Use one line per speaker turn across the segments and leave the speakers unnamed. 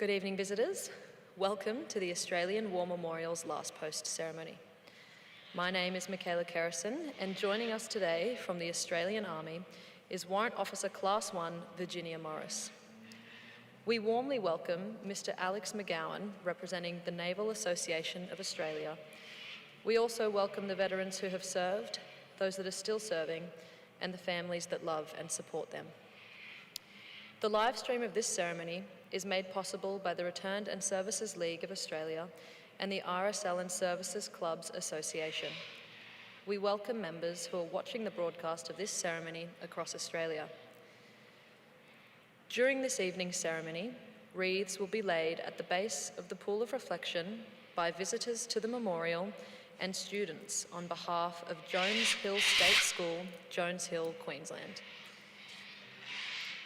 Good evening, visitors. Welcome to the Australian War Memorial's Last Post ceremony. My name is Michaela Kerrison, and joining us today from the Australian Army is Warrant Officer Class 1 Virginia Morris. We warmly welcome Mr. Alex McGowan, representing the Naval Association of Australia. We also welcome the veterans who have served, those that are still serving, and the families that love and support them. The live stream of this ceremony is made possible by the Returned and Services League of Australia and the RSL and Services Clubs Association. We welcome members who are watching the broadcast of this ceremony across Australia. During this evening's ceremony, wreaths will be laid at the base of the Pool of Reflection by visitors to the memorial and students on behalf of Jones Hill State School, Jones Hill, Queensland.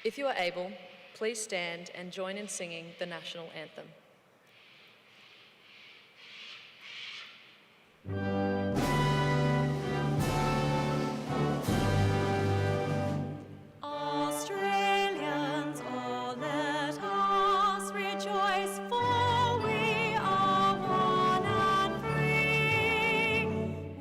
If you are able, please stand and join in singing the national anthem.
Australians, oh, let us rejoice, for we are one and free.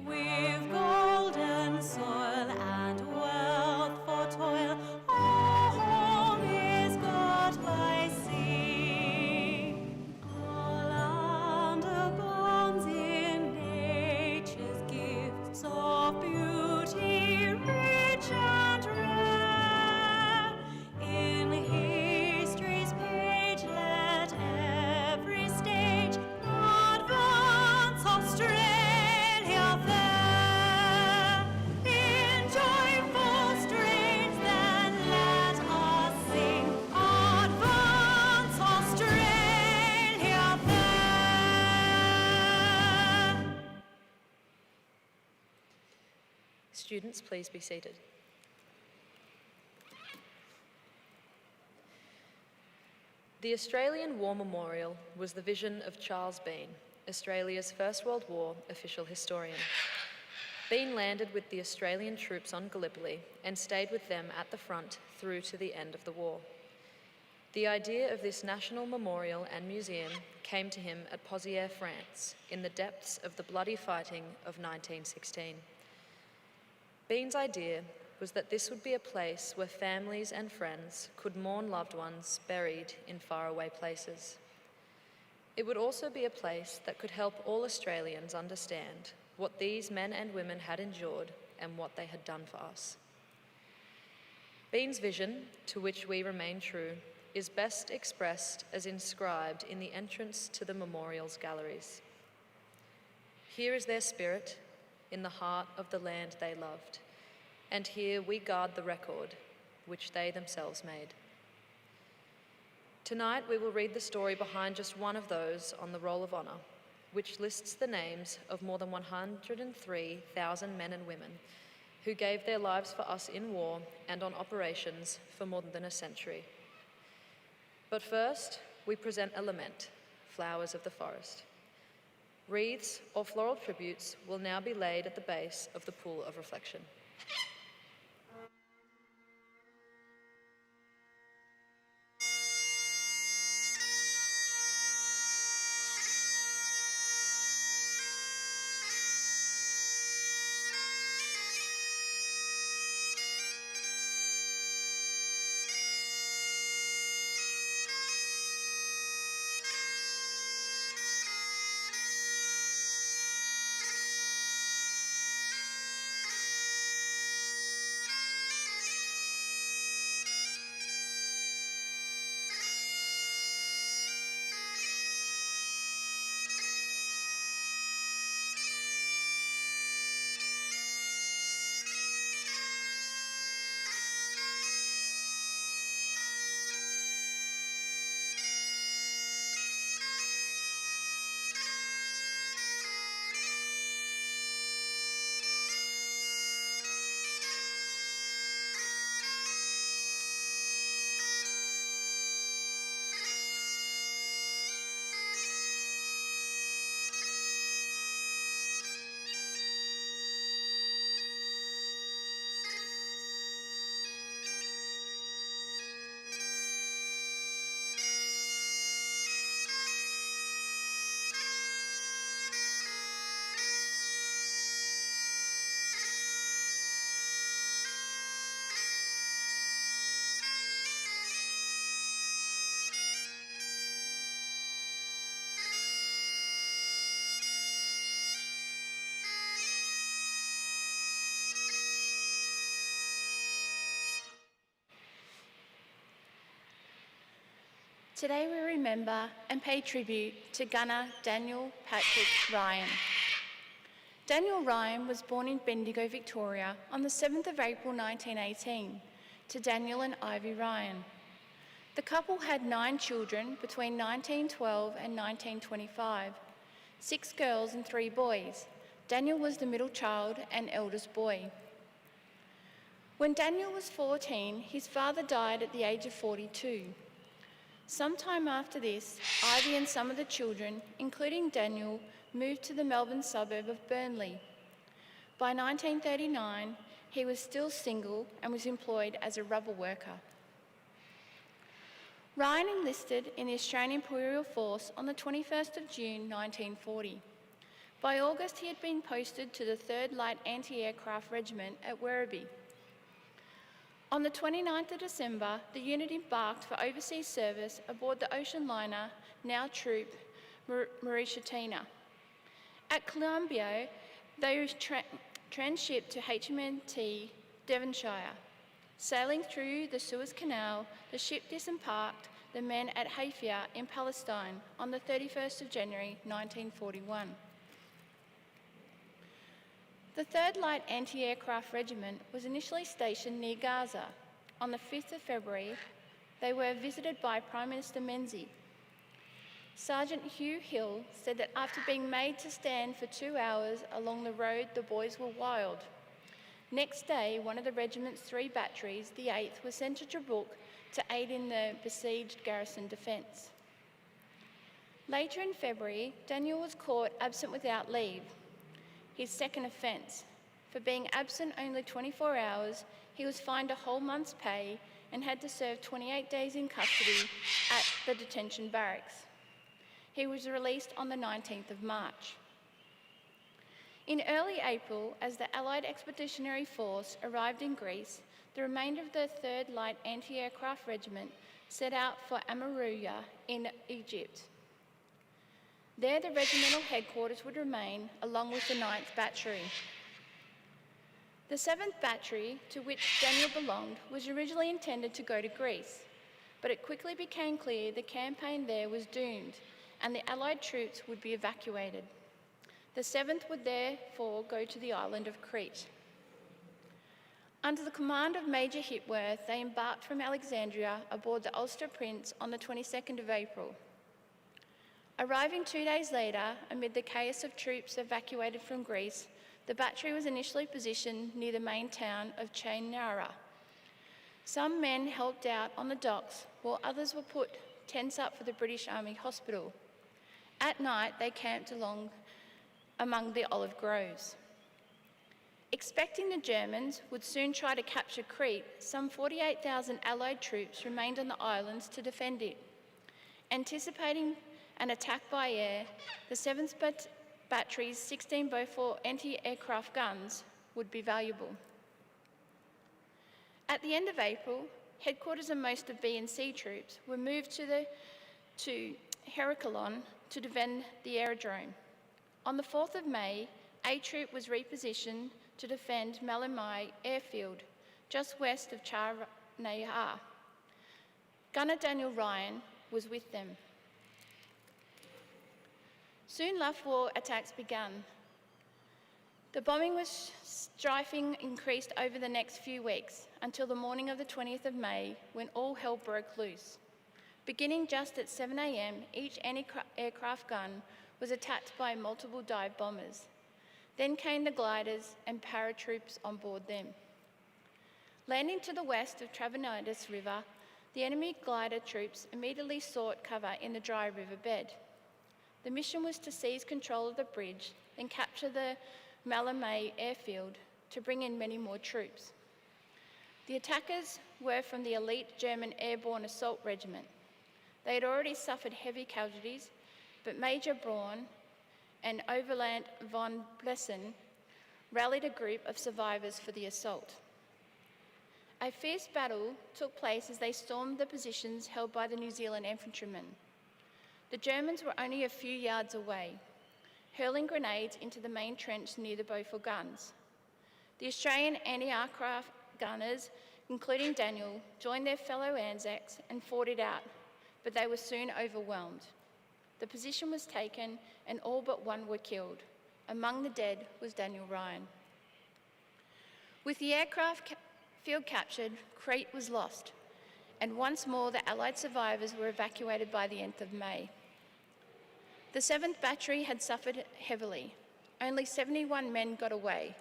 We've golden soil and wealth for toil. Our home is got by sea. Our land abounds in nature's gifts of beauty, rich and rare. In history's page, let every stage advance Australia fair. In joyful strains, then let us sing, advance Australia fair.
Students, please be seated. The Australian War Memorial was the vision of Charles Bean, Australia's First World War official historian. Bean landed with the Australian troops on Gallipoli and stayed with them at the front through to the end of the war. The idea of this national memorial and museum came to him at Pozières, France, in the depths of the bloody fighting of 1916. Bean's idea was that this would be a place where families and friends could mourn loved ones buried in faraway places. It would also be a place that could help all Australians understand what these men and women had endured and what they had done for us. Bean's vision, to which we remain true, is best expressed as inscribed in the entrance to the memorial's galleries. Here is their spirit in the heart of the land they loved, and here we guard the record which they themselves made. Tonight we will read the story behind just one of those on the Roll of Honour, which lists the names of more than 103,000 men and women who gave their lives for us in war and on operations for more than a century. But first, we present a lament, Flowers of the Forest. Wreaths or floral tributes will now be laid at the base of the Pool of Reflection.
Today we remember and pay tribute to gunner Daniel Patrick Ryan. Daniel Ryan was born in Bendigo, Victoria on the 7th of April 1918 to Daniel and Ivy Ryan. The couple had 9 children between 1912 and 1925, 6 girls and 3 boys. Daniel was the middle child and eldest boy. When Daniel was 14, his father died at the age of 42. Sometime after this, Ivy and some of the children, including Daniel, moved to the Melbourne suburb of Burnley. By 1939, he was still single and was employed as a rubber worker. Ryan enlisted in the Australian Imperial Force on the 21st of June 1940. By August, he had been posted to the 3rd Light Anti-Aircraft Regiment at Werribee. On the 29th of December, the unit embarked for overseas service aboard the ocean liner, now troop, Mauritiana. At Colombo, they were transshipped to HMNT Devonshire. Sailing through the Suez Canal, the ship disembarked the men at Haifa in Palestine on the 31st of January 1941. The 3rd Light Anti-Aircraft Regiment was initially stationed near Gaza. On the 5th of February, they were visited by Prime Minister Menzies. Sergeant Hugh Hill said that after being made to stand for 2 hours along the road, the boys were wild. Next day, one of the regiment's 3 batteries, the 8th, was sent to Tobruk to aid in the besieged garrison defence. Later in February, Daniel was caught absent without leave, his second offence. For being absent only 24 hours, he was fined a whole month's pay and had to serve 28 days in custody at the detention barracks. He was released on the 19th of March. In early April, as the Allied Expeditionary Force arrived in Greece, the remainder of the 3rd Light Anti-Aircraft Regiment set out for Amarua in Egypt. There, the regimental headquarters would remain, along with the 9th Battery. The 7th Battery, to which Daniel belonged, was originally intended to go to Greece, but it quickly became clear the campaign there was doomed and the Allied troops would be evacuated. The 7th would therefore go to the island of Crete. Under the command of Major Hipworth, they embarked from Alexandria aboard the Ulster Prince on the 22nd of April. Arriving 2 days later, amid the chaos of troops evacuated from Greece, the battery was initially positioned near the main town of Chainara. Some men helped out on the docks, while others were put tents up for the British Army Hospital. At night, they camped among the olive groves. Expecting the Germans would soon try to capture Crete, some 48,000 Allied troops remained on the islands to defend it. Anticipating an attack by air, the 7th Battery's 16 Beaufort anti-aircraft guns would be valuable. At the end of April, headquarters and most of B and C troops were moved to Heraclon to defend the aerodrome. On the 4th of May, A Troop was repositioned to defend Malamai Airfield, just west of Charnayar. Gunner Daniel Ryan was with them. Soon Luftwaffe attacks began. The bombing was strafing increased over the next few weeks until the morning of the 20th of May, when all hell broke loose. Beginning just at 7 a.m, each anti-aircraft gun was attacked by multiple dive bombers. Then came the gliders and paratroops on board them. Landing to the west of Travanitis River, the enemy glider troops immediately sought cover in the dry riverbed. The mission was to seize control of the bridge, then capture the Malamai airfield to bring in many more troops. The attackers were from the elite German Airborne Assault Regiment. They had already suffered heavy casualties, but Major Braun and Overland von Blessen rallied a group of survivors for the assault. A fierce battle took place as they stormed the positions held by the New Zealand infantrymen. The Germans were only a few yards away, hurling grenades into the main trench near the Beaufort guns. The Australian anti-aircraft gunners, including Daniel, joined their fellow Anzacs and fought it out, but they were soon overwhelmed. The position was taken and all but one were killed. Among the dead was Daniel Ryan. With the aircraft field captured, Crete was lost, and once more the Allied survivors were evacuated by the end of May. The 7th Battery had suffered heavily. Only 71 men got away.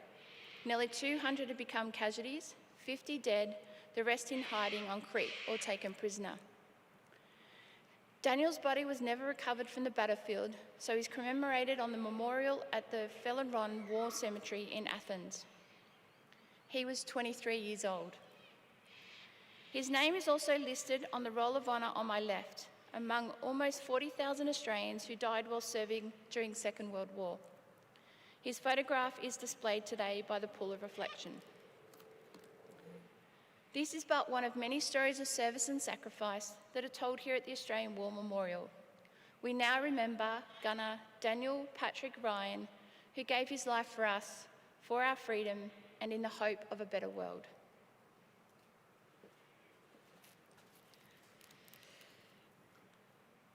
Nearly 200 had become casualties, 50 dead, the rest in hiding on Crete or taken prisoner. Daniel's body was never recovered from the battlefield, so he's commemorated on the memorial at the Phaleron War Cemetery in Athens. He was 23 years old. His name is also listed on the Roll of Honour on my left, among almost 40,000 Australians who died while serving during the Second World War. His photograph is displayed today by the Pool of Reflection. This is but one of many stories of service and sacrifice that are told here at the Australian War Memorial. We now remember Gunner Daniel Patrick Ryan, who gave his life for us, for our freedom, and in the hope of a better world.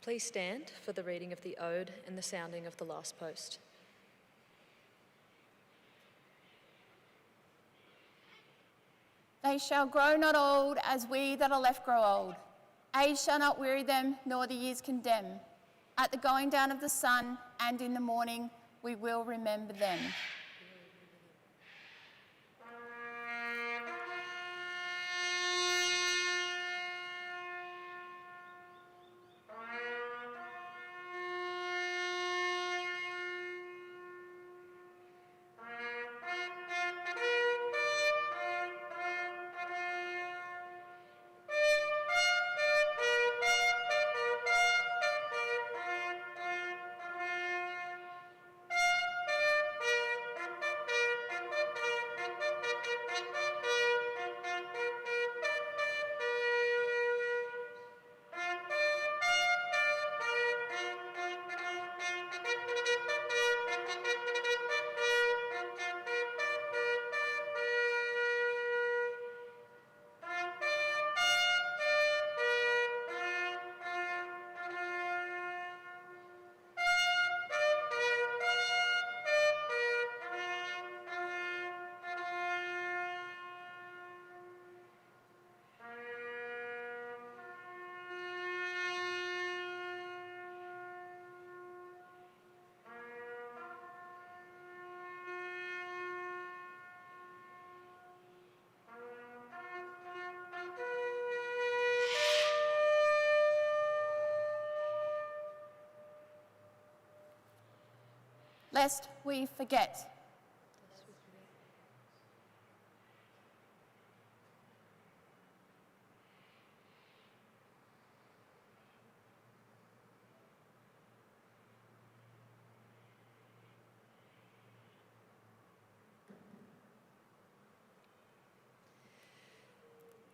Please stand for the reading of the Ode and the sounding of the last post.
They shall grow not old as we that are left grow old. Age shall not weary them, nor the years condemn. At the going down of the sun and in the morning, we will remember them. Lest we forget.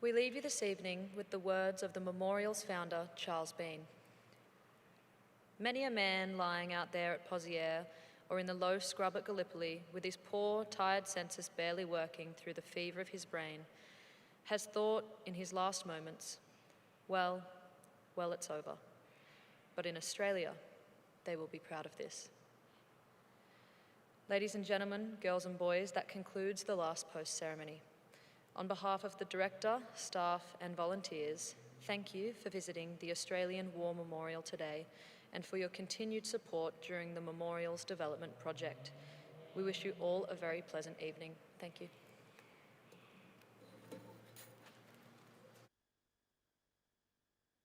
We leave you this evening with the words of the memorial's founder, Charles Bean. Many a man lying out there at Pozières or in the low scrub at Gallipoli, with his poor, tired senses barely working through the fever of his brain, has thought in his last moments, well, it's over. But in Australia, they will be proud of this. Ladies and gentlemen, girls and boys, that concludes the last post ceremony. On behalf of the Director, staff and volunteers, thank you for visiting the Australian War Memorial today and for your continued support during the Memorial's development project. We wish you all a very pleasant evening. Thank you.